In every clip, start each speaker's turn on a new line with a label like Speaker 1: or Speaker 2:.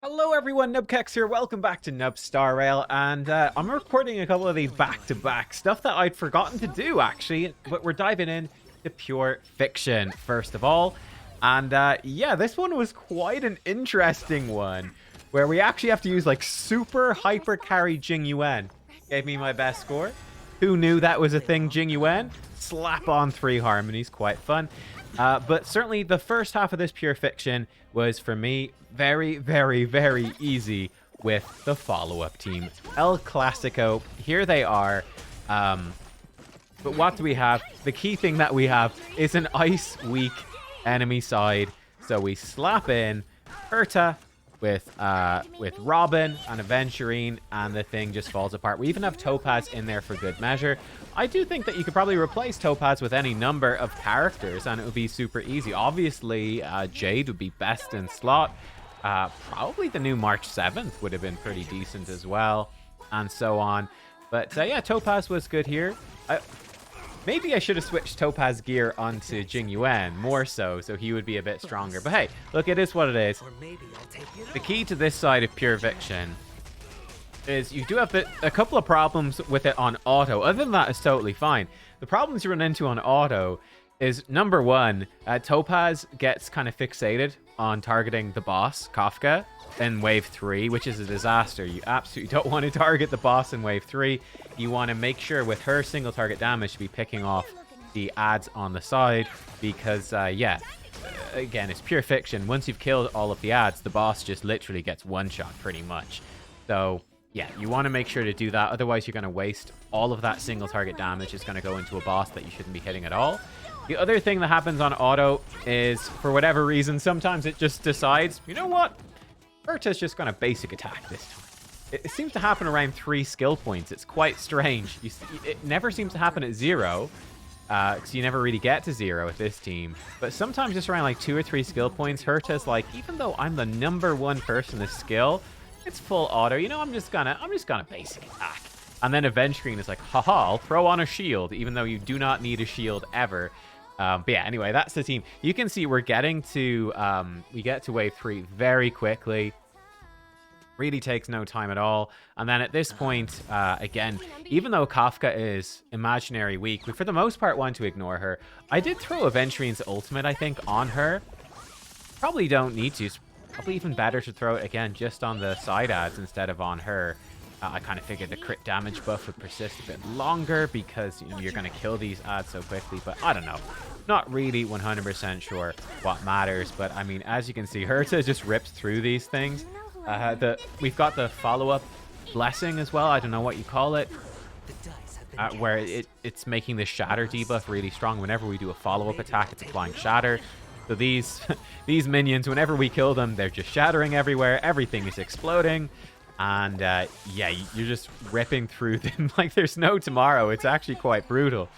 Speaker 1: Hello everyone, nubkeks here. Welcome back to Nub Star Rail, and I'm recording a couple of these back-to-back stuff that I'd forgotten to do actually, but we're diving in to pure fiction first of all. And yeah, this one was quite an interesting one, where we actually have to use like super hyper carry Jing Yuan. Gave me my best score. Who knew that was a thing, Jing Yuan? Slap on 3 harmonies, quite fun. But certainly the first half of this pure fiction was, for me, very, very, very easy with the follow-up team. El Clasico, here they are. But what do we have? The key thing that we have is an ice-weak enemy side. So we slap in Herta with Robin and Aventurine, and the thing just falls apart. We even have Topaz in there for good measure. I do think that you could probably replace Topaz with any number of characters, and it would be super easy. Obviously, Jade would be best in slot. Probably the new March 7th would have been pretty decent as well, and so on. But yeah, Topaz was good here. Maybe I should have switched Topaz gear onto Jing Yuan more so he would be a bit stronger. But hey, look, it is what it is. The key to this side of pure fiction is you do have a couple of problems with it on auto. Other than that, it's totally fine. The problems you run into on auto is, number one, Topaz gets kind of fixated on targeting the boss, Kafka, in wave 3, which is a disaster. You absolutely don't want to target the boss in wave 3. You want to make sure with her single target damage to be picking off the ads on the side, because yeah, again, it's pure fiction. Once you've killed all of the ads, the boss just literally gets one shot pretty much. So yeah, you want to make sure to do that. Otherwise, you're going to waste all of that single target damage. It's going to go into a boss that you shouldn't be hitting at all. The other thing that happens on auto is, for whatever reason, sometimes it just decides, you know what? Herta's just going to basic attack this time. It seems to happen around 3 skill points. It's quite strange. It never seems to happen at 0, because you never really get to 0 with this team. But sometimes just around like 2 or 3 skill points, Herta's like, even though I'm the #1 person to skill, it's full auto. You know, I'm just gonna basic attack. And then Aventurine is like, haha, I'll throw on a shield, even though you do not need a shield ever. But yeah, anyway, that's the team. You can see we're getting to, we get to wave 3 very quickly. Really takes no time at all. And then at this point, again, even though Kafka is imaginary weak, we for the most part want to ignore her. I did throw Aventurine's ultimate, I think, on her. Probably don't need to. It's probably even better to throw it again just on the side ads instead of on her. I kind of figured the crit damage buff would persist a bit longer because, you know, you're going to kill these ads so quickly. But I don't know. Not really 100% sure what matters. But I mean, as you can see, Herta just rips through these things. We've got the follow-up blessing as well. I don't know what you call it. Where it's making the shatter debuff really strong. Whenever we do a follow-up attack, it's applying shatter. So these minions, whenever we kill them, they're just shattering everywhere. Everything is exploding. And yeah, you're just ripping through them like there's no tomorrow. It's actually quite brutal.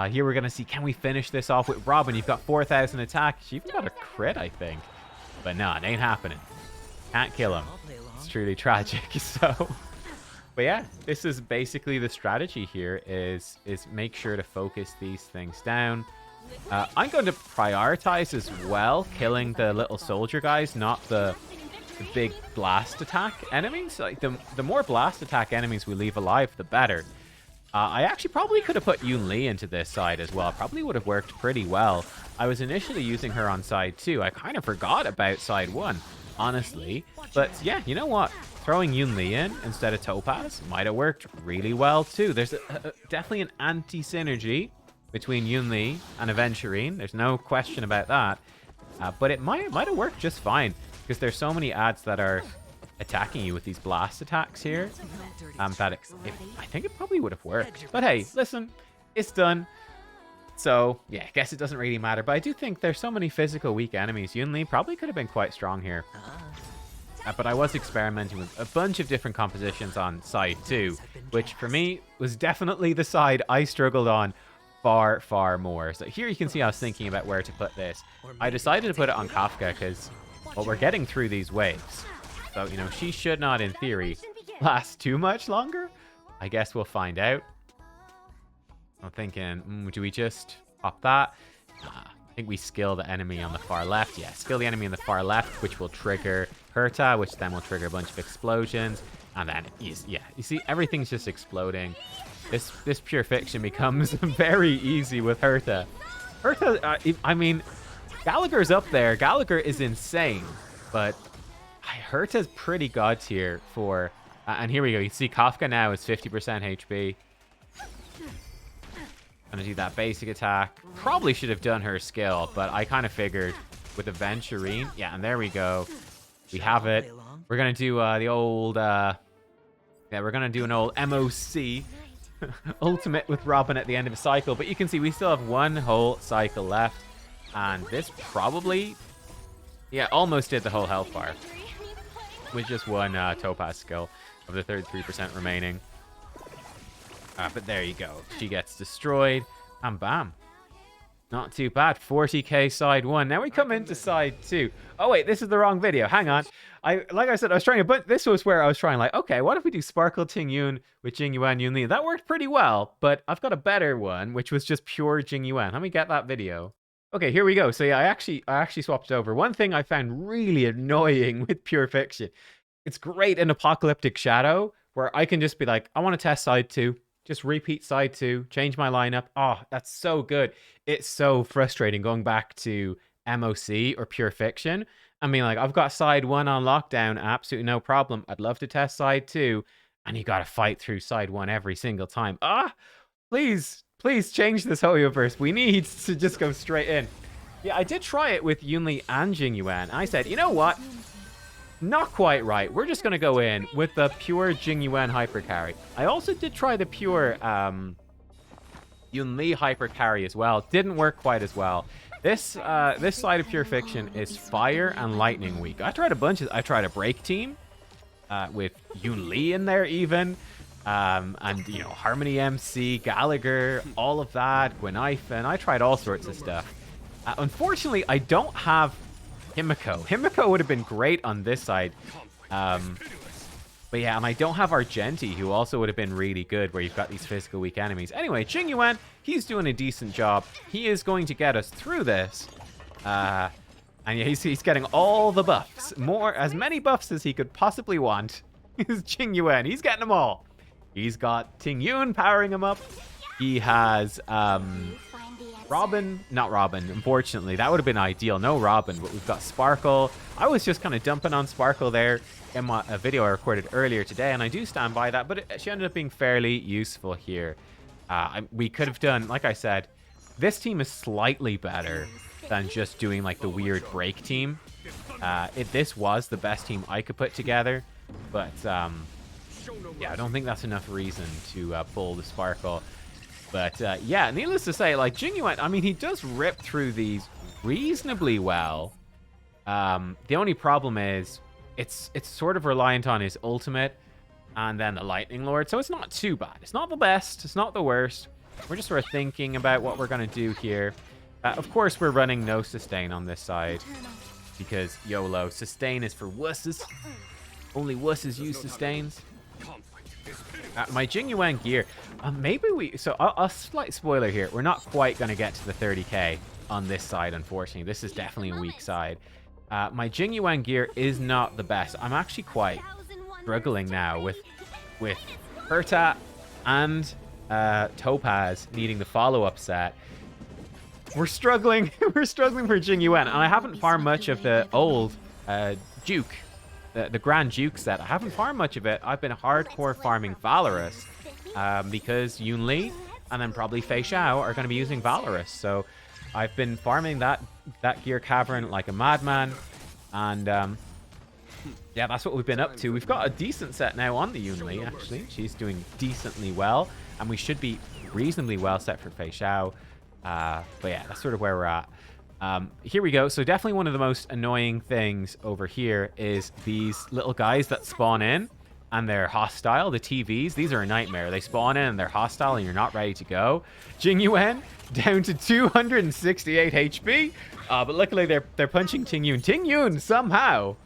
Speaker 1: Here we're going to see, can we finish this off with Robin? You've got 4,000 attack. She even got a crit, I think. But no, it ain't happening. Can't kill him. It's truly tragic. So, but yeah, this is basically the strategy here is make sure to focus these things down. I'm going to prioritize as well killing the little soldier guys, not the big blast attack enemies. Like the more blast attack enemies we leave alive, the better. I actually probably could have put Yunli into this side as well. Probably would have worked pretty well. I was initially using her on side 2. I kind of forgot about side 1, honestly. But yeah, you know what? Throwing Yunli in instead of Topaz might have worked really well too. There's definitely an anti-synergy between Yunli and Aventurine. There's no question about that. But it might have worked just fine, because there's so many ads that are attacking you with these blast attacks here. I think it probably would have worked. But hey, listen, it's done. So yeah, I guess it doesn't really matter. But I do think there's so many physical weak enemies. Yunli probably could have been quite strong here. But I was experimenting with a bunch of different compositions on side 2, which for me was definitely the side I struggled on far, far more. So here you can see I was thinking about where to put this. I decided to put it on Kafka because, well, we're getting through these waves. So, you know, she should not, in theory, last too much longer. I guess we'll find out. I'm thinking, do we just pop that? I think we skill the enemy on the far left. Yeah, skill the enemy on the far left, which will trigger Herta, which then will trigger a bunch of explosions. And then, yeah, you see, everything's just exploding. This pure fiction becomes very easy with Herta. Herta, I mean, Gallagher's up there. Gallagher is insane, but Herta's pretty god tier for... and here we go. You see Kafka now is 50% HP. Gonna do that basic attack. Probably should have done her skill, but I kind of figured with Aventurine. Yeah, and there we go. We have it. We're gonna do the old... yeah, we're gonna do an old MOC. Ultimate with Robin at the end of a cycle. But you can see we still have one whole cycle left. And this probably... yeah, almost did the whole health bar. With just one Topaz skill of the 33% remaining. But there you go. She gets destroyed. And bam. Not too bad. 40k side 1. Now we come into side 2. Oh, wait. This is the wrong video. Hang on. Like I said, I was trying but this was where I was trying, like, okay, what if we do Sparkle Tingyun with Jing Yuan, Yunli? That worked pretty well. But I've got a better one, which was just pure Jing Yuan. Let me get that video. Okay, here we go. So yeah, I actually swapped it over. One thing I found really annoying with pure fiction. It's great in Apocalyptic Shadow, where I can just be like, I want to test side 2. Just repeat side 2, change my lineup. Oh, that's so good. It's so frustrating going back to MOC or Pure Fiction. I mean, like, I've got side 1 on lockdown, absolutely no problem. I'd love to test side 2, and you got to fight through side 1 every single time. Please change this Hoyoverse. We need to just go straight in. Yeah, I did try it with Yunli and Jing Yuan. I said, you know what? Not quite right. We're just going to go in with the pure Jing Yuan Hypercarry. I also did try the pure Yunli Hypercarry as well. Didn't work quite as well. This side of Pure Fiction is fire and lightning weak. I tried a bunch of... I tried a break team with Yunli in there even. And, you know, Harmony MC, Gallagher, all of that, Gwynaifen. I tried all sorts of stuff. Unfortunately, I don't have Himiko. Himiko would have been great on this side. But yeah, and I don't have Argenti, who also would have been really good, where you've got these physical weak enemies. Anyway, Jing Yuan, he's doing a decent job. He is going to get us through this. And yeah, he's getting all the buffs. As many buffs as he could possibly want. Is Jing Yuan. He's getting them all. He's got Tingyun powering him up. He has Robin. Not Robin, unfortunately. That would have been ideal. No Robin, but we've got Sparkle. I was just kind of dumping on Sparkle there in a video I recorded earlier today, and I do stand by that, but she ended up being fairly useful here. We could have done, like I said, this team is slightly better than just doing like the weird break team. This was the best team I could put together, but yeah, I don't think that's enough reason to pull the Sparkle. But yeah, needless to say, like Jing Yuan, I mean, he does rip through these reasonably well. The only problem is it's sort of reliant on his ultimate and then the Lightning Lord, so it's not too bad. It's not the best, it's not the worst. We're just sort of thinking about what we're going to do here. Of course, we're running no sustain on this side because YOLO. Sustain is for wusses. Only wusses use sustains. My Jing Yuan gear, maybe we... So, a slight spoiler here. We're not quite going to get to the 30k on this side, unfortunately. This is definitely a weak side. My Jing Yuan gear is not the best. I'm actually quite struggling now with Herta and Topaz needing the follow-up set. We're struggling. We're struggling for Jing Yuan, and I haven't farmed much of the old Duke. The Grand Duke set. I haven't farmed much of it. I've been hardcore farming Valorous because Yunli and then probably Fei Xiao are going to be using Valorous. So I've been farming that gear cavern like a madman. And yeah, that's what we've been up to. We've got a decent set now on the Yunli, actually. She's doing decently well. And we should be reasonably well set for Fei Xiao. But yeah, that's sort of where we're at. Here we go. So definitely one of the most annoying things over here is these little guys that spawn in and they're hostile. The TVs, these are a nightmare. They spawn in and they're hostile and you're not ready to go. Jing Yuan down to 268 HP. But luckily they're punching Tingyun. Tingyun somehow,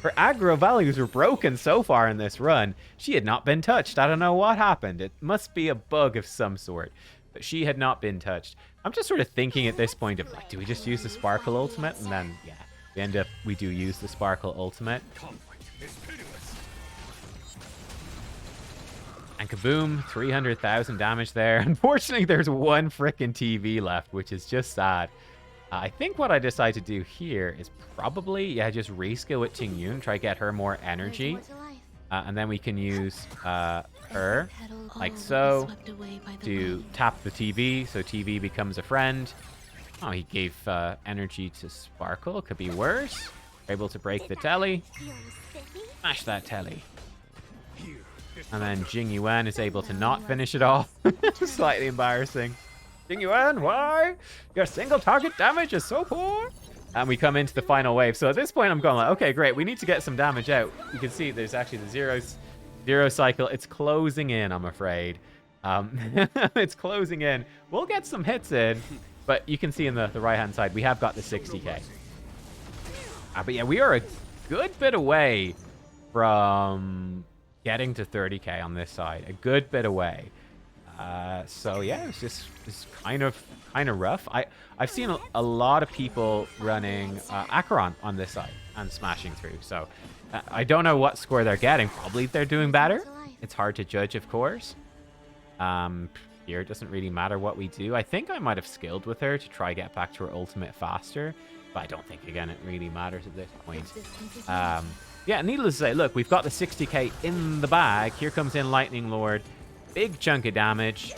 Speaker 1: her aggro values were broken so far in this run. She had not been touched. I don't know what happened. It must be a bug of some sort. but she had not been touched. I'm just sort of thinking at this point of, like, do we just use the Sparkle ultimate? And then, yeah, we do use the Sparkle ultimate. And kaboom, 300,000 damage there. Unfortunately, there's one frickin' TV left, which is just sad. I think what I decide to do here is probably, yeah, just reskill with Tingyun, try to get her more energy. And then we can use her, like so, to tap the TV, so TV becomes a friend. Oh, he gave energy to Sparkle. Could be worse. Able to break the telly. Smash that telly. And then Jing Yuan is able to not finish it off. Slightly embarrassing. Jing Yuan, why? Your single target damage is so poor. And we come into the final wave. So at this point, I'm going like, okay, great. We need to get some damage out. You can see there's actually the zero cycle. It's closing in, I'm afraid. It's closing in. We'll get some hits in. But you can see in the right-hand side, we have got the 60k. But yeah, we are a good bit away from getting to 30k on this side. A good bit away. So yeah, it's kind of rough. I've seen a lot of people running Acheron on this side and smashing through. So I don't know what score they're getting. Probably they're doing better. It's hard to judge, of course. Here it doesn't really matter what we do. I think I might have skilled with her to try get back to her ultimate faster, but I don't think, again, it really matters at this point. Yeah, needless to say, look, we've got the 60k in the bag. Here comes in Lightning Lord. Big chunk of damage.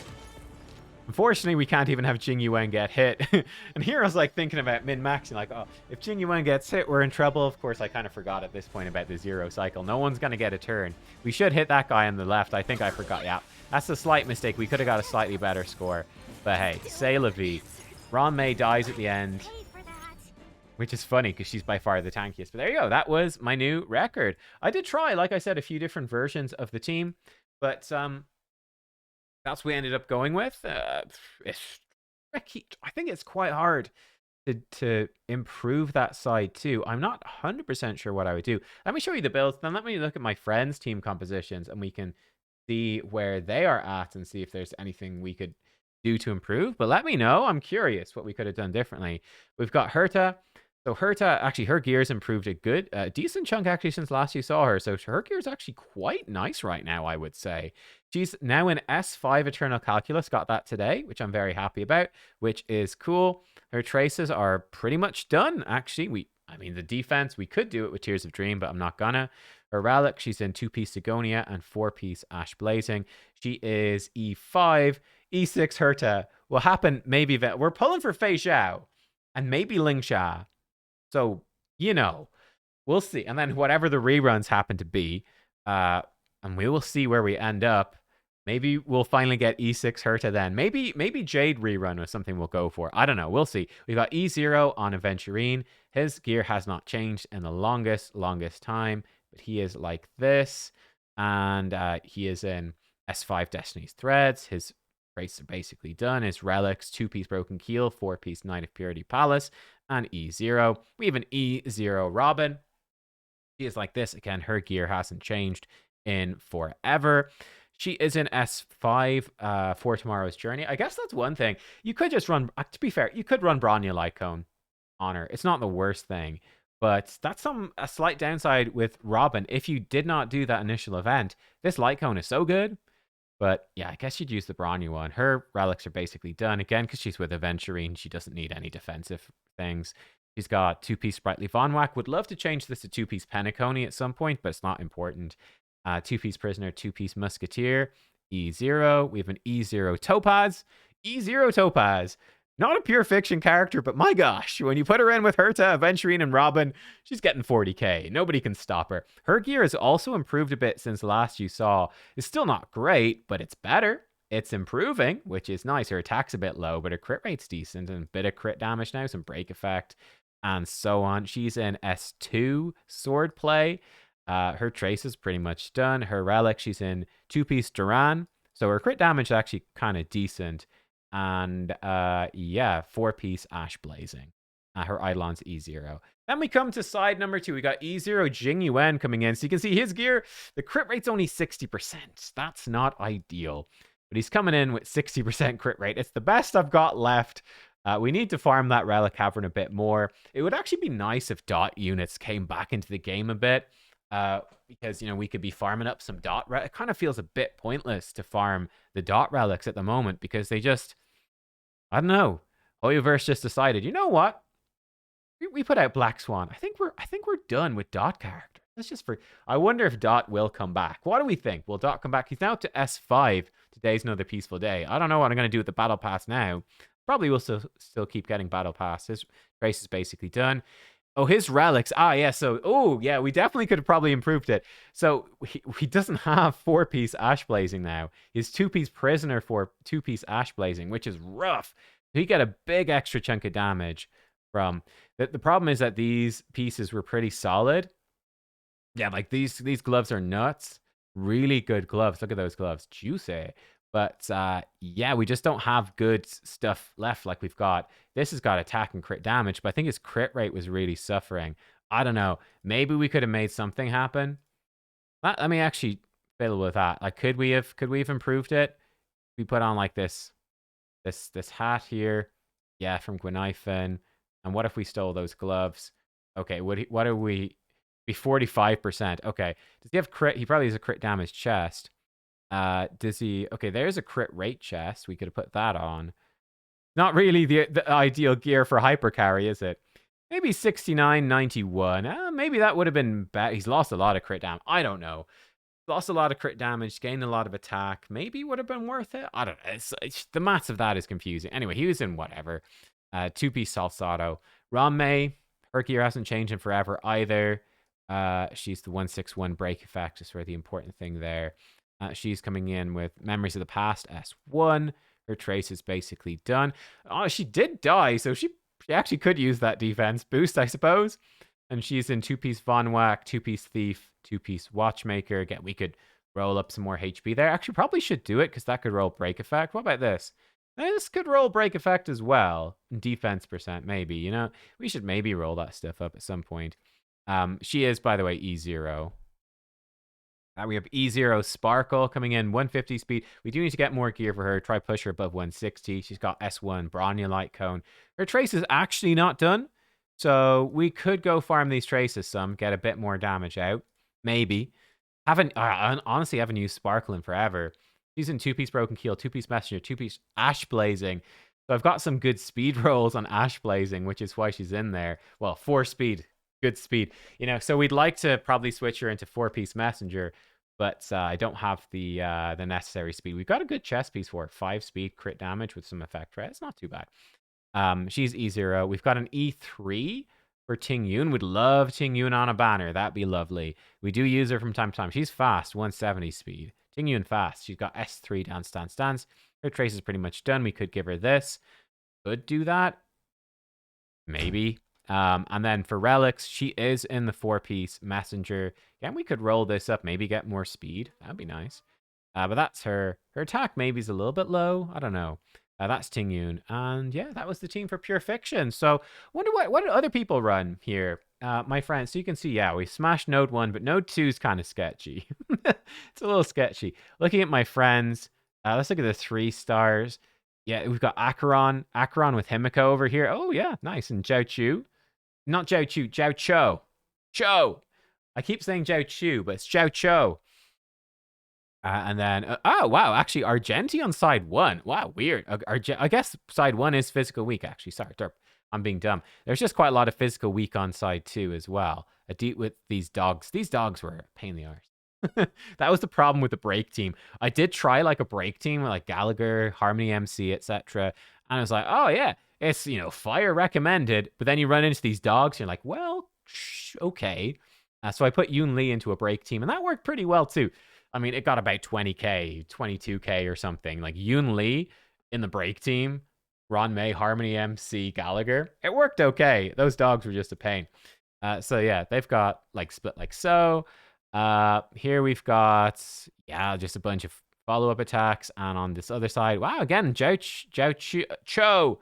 Speaker 1: Unfortunately, we can't even have Jing Yuan get hit. And here I was like thinking about min-maxing, like, oh, if Jing Yuan gets hit, we're in trouble. Of course, I kind of forgot at this point about the zero cycle. No one's going to get a turn. We should hit that guy on the left. I think I forgot. Yeah, that's a slight mistake. We could have got a slightly better score. But hey, c'est la vie. Ruan Mei dies at the end. Which is funny because she's by far the tankiest. But there you go. That was my new record. I did try, like I said, a few different versions of the team. But that's what we ended up going with. I think it's quite hard to improve that side too. I'm not 100% sure what I would do. Let me show you the builds. Then let me look at my friends' team compositions. And we can see where they are at and see if there's anything we could do to improve. But let me know. I'm curious what we could have done differently. We've got Herta. So Herta, actually, her gear's improved a decent chunk, actually, since last you saw her. So her gear's actually quite nice right now, I would say. She's now in S5 Eternal Calculus, got that today, which I'm very happy about, which is cool. Her traces are pretty much done, actually. I mean, the defense, we could do it with Tears of Dream, but I'm not gonna. Her relic, she's in 2-piece Sigonia and 4-piece Ash Blazing. She is E5. E6 Herta will happen maybe. We're pulling for Fei Xiao and maybe Ling Xia. So, you know, we'll see. And then whatever the reruns happen to be, and we will see where we end up. Maybe we'll finally get E6 Herta then. Maybe Jade rerun was something we'll go for. I don't know. We'll see. We've got E0 on Aventurine. His gear has not changed in the longest time. But he is like this. And he is in S5 Destiny's Threads. His race are basically done. His relics, 2-piece Broken Keel, 4-piece Night of Purity Palace, and E0. We have an E0 Robin. She is like this. Again, her gear hasn't changed in forever. She is in S5 for Tomorrow's Journey. I guess that's one thing. You could just run, to be fair, you could run Bronya Lycone on her. It's not the worst thing. But that's a slight downside with Robin. If you did not do that initial event, this Lycone is so good. But yeah, I guess you'd use the Bronya one. Her relics are basically done. Again, because she's with Aventurine, she doesn't need any defensive things. She's got 2-piece Sprightly Vonwak. Would love to change this to 2-piece Penacony at some point, but it's not important. 2-piece Prisoner, 2-piece Musketeer. E0. We have an E0 Topaz. E0 Topaz. Not a pure fiction character, but my gosh, when you put her in with Herta, Aventurine, and Robin, she's getting 40k. Nobody can stop her. Her gear has also improved a bit since last you saw. It's still not great, but it's better. It's improving, which is nice. Her attack's a bit low, but her crit rate's decent, and a bit of crit damage now, some break effect, and so on. She's in S2 Swordplay. Her trace is pretty much done. Her relic, she's in 2-piece Duran, so her crit damage is actually kind of decent. And yeah, 4-piece Ash Blazing. Her Eidolon's E0. Then we come to side number 2. We got E0 Jing Yuan coming in. So you can see his gear, the crit rate's only 60%. That's not ideal. but he's coming in with 60% crit rate. It's the best I've got left. We need to farm that Relic Cavern a bit more. It would actually be nice if dot units came back into the game a bit, because, you know, we could be farming up some dot. It kind of feels a bit pointless to farm the dot relics at the moment because they just, I don't know. Hoyoverse just decided, you know what? We put out Black Swan. I think we're done with dot character. Let's just I wonder if Dot will come back. What do we think? Will Dot come back? He's now to S5. Today's another peaceful day. I don't know what I'm going to do with the battle pass now. Probably will still keep getting battle pass. His race is basically done. Oh, his relics. Ah, yeah. So, oh, yeah, we definitely could have probably improved it. So he doesn't have 4-piece Ash Blazing now. He's 2-piece Prisoner for 2-piece Ash Blazing, which is rough. He got a big extra chunk of damage from. The problem is that these pieces were pretty solid. Yeah, like these gloves are nuts. Really good gloves. Look at those gloves. Juicy. But yeah, we just don't have good stuff left like we've got. This has got attack and crit damage, but I think his crit rate was really suffering. I don't know. Maybe we could have made something happen. Let me actually fiddle with that. Like, could we have improved it? We put on like this hat here. Yeah, from Gwynaifen. And what if we stole those gloves? Okay, what are we? Be 45%. Okay. Does he have crit? He probably has a crit damage chest. Does he? Okay, there's a crit rate chest. We could have put that on. Not really the ideal gear for Hypercarry, is it? Maybe 69.91. Maybe that would have been bad. He's lost a lot of crit damage. I don't know. Lost a lot of crit damage, gained a lot of attack. Maybe would have been worth it. I don't know. The maths of that is confusing. Anyway, he was in whatever. 2-piece Salsado. Ruan Mei, her gear hasn't changed in forever either. She's the 161 break effect is where the important thing there. She's coming in with Memories of the Past, S1. Her trace is basically done. Oh, she did die, so she actually could use that defense boost, I suppose. And she's in 2-piece Von Whack, 2-piece Thief, 2-piece Watchmaker. Again, we could roll up some more HP there. Actually, probably should do it because that could roll break effect. What about this? This could roll break effect as well. Defense percent, maybe. You know, we should maybe roll that stuff up at some point. She is, by the way, E0. We have E0 Sparkle coming in, 150 speed. We do need to get more gear for her. Try push her above 160. She's got S1 Bronya Light Cone. Her trace is actually not done. So we could go farm these traces some, get a bit more damage out. Maybe. Honestly, haven't used Sparkle in forever. She's in 2-piece Broken Keel, 2-piece Messenger, 2-piece Ash Blazing. So I've got some good speed rolls on Ash Blazing, which is why she's in there. Well, 4 speed. Good speed, you know. So we'd like to probably switch her into 4-piece Messenger, but I don't have the necessary speed. We've got a good chest piece for it, 5 speed, crit damage with some effect, right? It's not too bad. She's E0. We've got an E3 for Tingyun. Would love Tingyun on a banner. That'd be lovely. We do use her from time to time. She's fast, 170 speed. Tingyun fast. She's got S3 down, stance. Her trace is pretty much done. We could give her this. Could do that. Maybe. And then for relics, she is in the 4-piece Messenger. Again, we could roll this up, maybe get more speed. That'd be nice. But that's her. Her attack maybe is a little bit low. I don't know. That's Tingyun. And yeah, that was the team for Pure Fiction. So wonder what did other people run here? My friends, so you can see, yeah, we smashed Node 1, but Node 2 is kind of sketchy. It's a little sketchy. Looking at my friends, let's look at the 3 stars. Yeah, we've got Acheron with Himiko over here. Oh, yeah, nice. And Zhao Chu. Not Zhao Chu, Zhao Cho. Cho! I keep saying Zhao Chu, but it's Zhao Cho. And then, oh, wow, actually, Argenti on side 1. Wow, weird. I guess side 1 is physical weak, actually. Sorry, derp. I'm being dumb. There's just quite a lot of physical weak on side 2 as well. I deal with these dogs. These dogs were a pain in the arse. That was the problem with the break team. I did try like a break team with like Gallagher, Harmony MC, etc. And I was like, oh yeah, it's, you know, fire recommended. But then you run into these dogs, and you're like, well, okay. So I put Yunli into a break team, and that worked pretty well too. I mean, it got about 20k, 22k or something. Like Yunli in the break team, Ruan Mei, Harmony MC, Gallagher. It worked okay. Those dogs were just a pain. So yeah, they've got like split like so. Here we've got, yeah, just a bunch of follow-up attacks. And on this other side, wow, again, Cho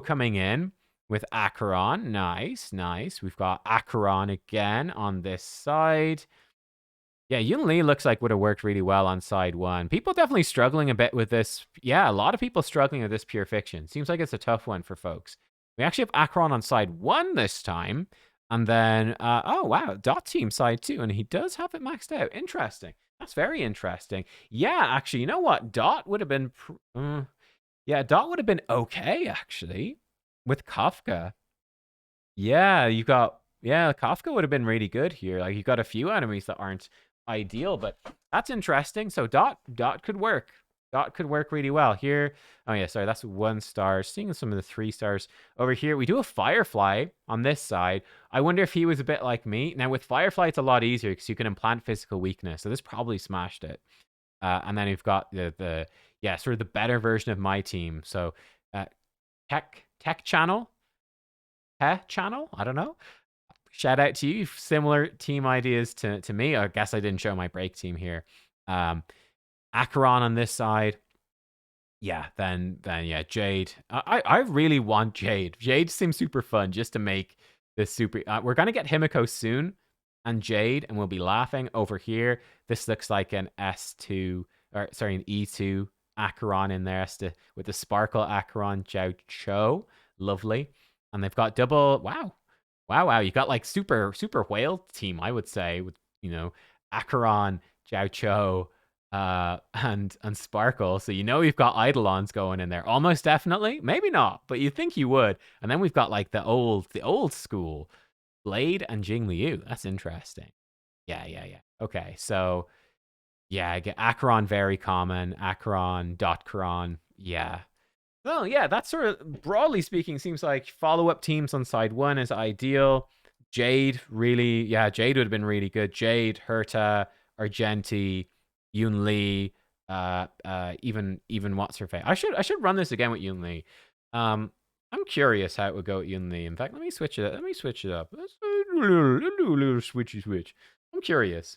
Speaker 1: coming in with Acheron. Nice. We've got Acheron again on this side. Yeah, Yunli looks like would have worked really well on side 1. People definitely struggling a bit with this. Yeah, a lot of people struggling with this pure fiction. Seems like it's a tough one for folks. We actually have Acheron on side 1 this time. And then, oh, wow, Dot Team side 2. And he does have it maxed out. Interesting. That's very interesting. Yeah, actually, you know what? Dot would have been... yeah, Dot would have been okay, actually, with Kafka. Yeah, you got... Yeah, Kafka would have been really good here. Like, you got a few enemies that aren't ideal, but that's interesting. So Dot could work. Dot could work really well here. Oh yeah, sorry, that's 1 star. Seeing some of the 3 stars over here. We do a Firefly on this side. I wonder if he was a bit like me. Now with Firefly, it's a lot easier because you can implant physical weakness. So this probably smashed it. And then we've got the yeah, sort of the better version of my team. So tech channel, I don't know. Shout out to you. Similar team ideas to me. I guess I didn't show my break team here. Acheron on this side. Yeah, then yeah, Jade. I really want Jade. Jade seems super fun just to make this super... we're going to get Himiko soon and Jade, and we'll be laughing over here. This looks like an S2, or sorry, an E2 Acheron in there with the Sparkle Acheron Jiao Cho. Lovely. And they've got double... Wow. You got like super whale team, I would say, with, you know, Acheron, Jiao Cho, and Sparkle. So you know we've got Eidolons going in there. Almost definitely. Maybe not, but you think you would. And then we've got like the old school Blade and Jing Liu. That's interesting. Yeah. Okay, so yeah, I get Acheron very common. Acheron, Dotcaron. Yeah. Well, yeah, that's sort of, broadly speaking, seems like follow-up teams on side 1 is ideal. Jade, really, yeah, Jade would have been really good. Jade, Herta, Argenti, Yunli, even what's her face. I should run this again with Yunli. I'm curious how it would go with Yunli. In fact, let me switch it up. Let's do a little switch. I'm curious.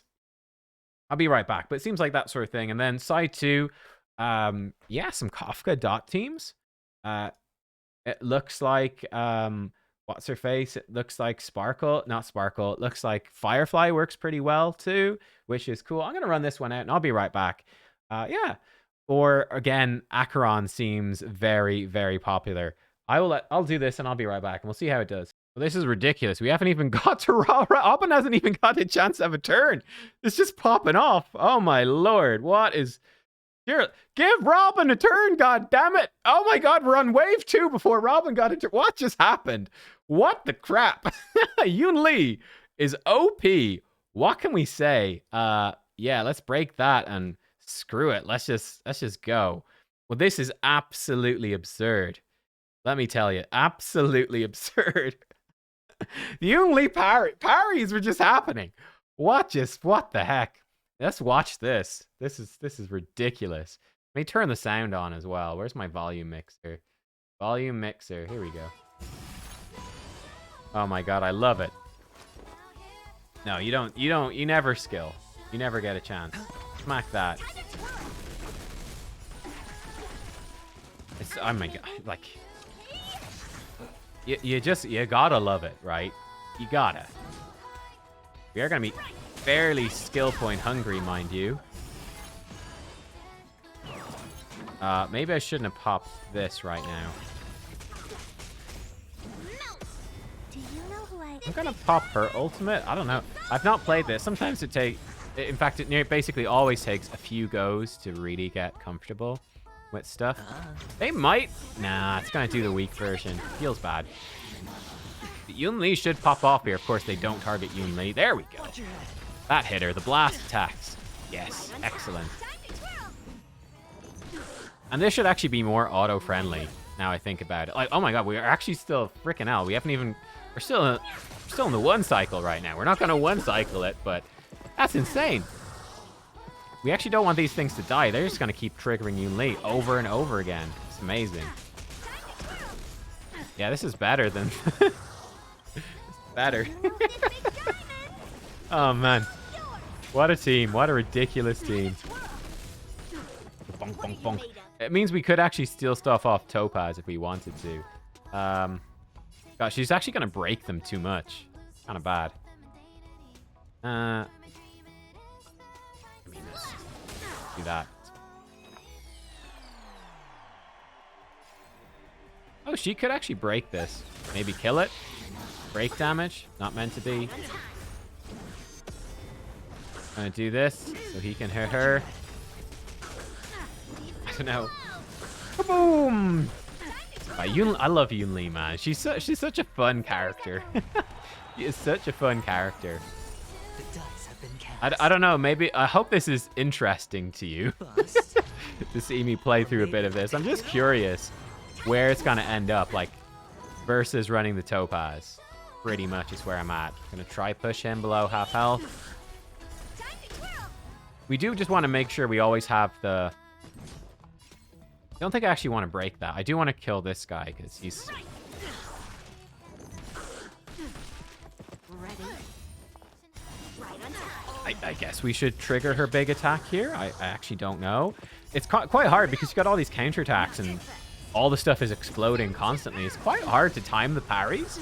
Speaker 1: I'll be right back. But it seems like that sort of thing. And then side 2, yeah, some Kafka dot teams. It looks like what's her face? It looks like Sparkle, not Sparkle. It looks like Firefly works pretty well too, which is cool. I'm gonna run this one out and I'll be right back. Yeah. Or again, Acheron seems very, very popular. I'll do this and I'll be right back and we'll see how it does. Well, this is ridiculous. We haven't even got to Robin hasn't even got a chance to have a turn. It's just popping off. Oh my lord. What is... Here, give Robin a turn, god damn it. Oh my god, we're on wave 2 before Robin got a turn. What just happened? What the crap? Yunli is OP. What can we say? Yeah, let's break that and screw it. Let's just go. Well, this is absolutely absurd. Let me tell you, absolutely absurd. The Yunli parries were just happening. What the heck? Let's watch this. This is ridiculous. Let me turn the sound on as well. Where's my volume mixer? Volume mixer. Here we go. Oh my god, I love it. No, you never skill. You never get a chance. Smack that. It's, oh my god, like... You gotta love it, right? You gotta. We are gonna be fairly skill point hungry, mind you. Maybe I shouldn't have popped this right now. I'm gonna pop her ultimate. I don't know. I've not played this. Sometimes in fact, it basically always takes a few goes to really get comfortable with stuff. They might. Nah, it's gonna do the weak version. Feels bad. Yunli should pop off here. Of course, they don't target Yunli. There we go. That hit her. The blast attacks. Yes, excellent. And this should actually be more auto-friendly. Now I think about it. Like, oh my god, we are actually still freaking out. We haven't even. We're still in the 1 cycle right now. We're not gonna 1 cycle it, but that's insane. We actually don't want these things to die. They're just gonna keep triggering Yunli over and over again. It's amazing. Yeah, this is better than. Better. Oh man, what a team! What a ridiculous team. Bonk, bonk, bonk. It means we could actually steal stuff off Topaz if we wanted to. Gosh, she's actually gonna break them too much. Kind of bad. do that. Oh, she could actually break this. Maybe kill it. Break damage. Not meant to be. Gonna do this so he can hit her. I don't know. Boom! I love Yunli, man. She's such a fun character. She is such a fun character. I don't know. Maybe I hope this is interesting to you to see me play through a bit of this. I'm just curious where it's gonna end up, like versus running the Topaz. Pretty much is where I'm at. Gonna try push him below half health. We do just want to make sure we always have the... I don't think I actually want to break that. I do want to kill this guy because he's... I guess we should trigger her big attack here. I actually don't know. It's quite hard because you got all these counterattacks and all the stuff is exploding constantly. It's quite hard to time the parries.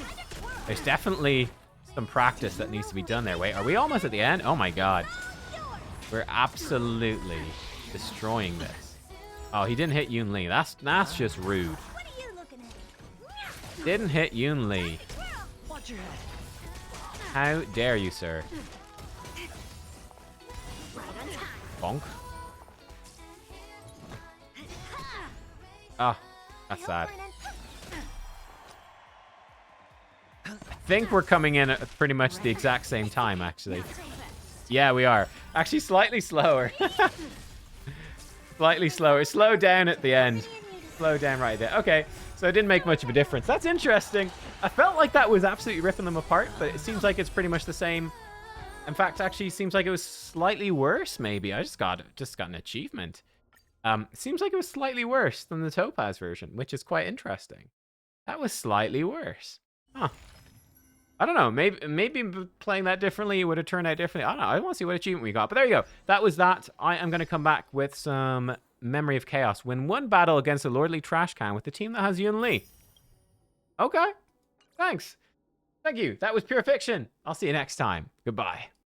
Speaker 1: There's definitely some practice that needs to be done there. Wait, are we almost at the end? Oh my god. We're absolutely destroying this. Oh, he didn't hit Yunli. That's just rude. Didn't hit Yunli. How dare you, sir? Bonk. Ah, that's sad. I think we're coming in at pretty much the exact same time, actually. Yeah, we are. Actually, slightly slower. Slightly slower. Slow down at the end. Slow down right there. Okay, so it didn't make much of a difference. That's interesting. I felt like that was absolutely ripping them apart, but it seems like it's pretty much the same. In fact, actually, seems like it was slightly worse, maybe. I just got an achievement. Seems like it was slightly worse than the Topaz version, which is quite interesting. That was slightly worse. Huh. I don't know. Maybe playing that differently would have turned out differently. I don't know. I want to see what achievement we got. But there you go. That was that. I am going to come back with some Memory of Chaos. Win one battle against a lordly trash can with the team that has Yunli. Okay. Thanks. Thank you. That was pure fiction. I'll see you next time. Goodbye.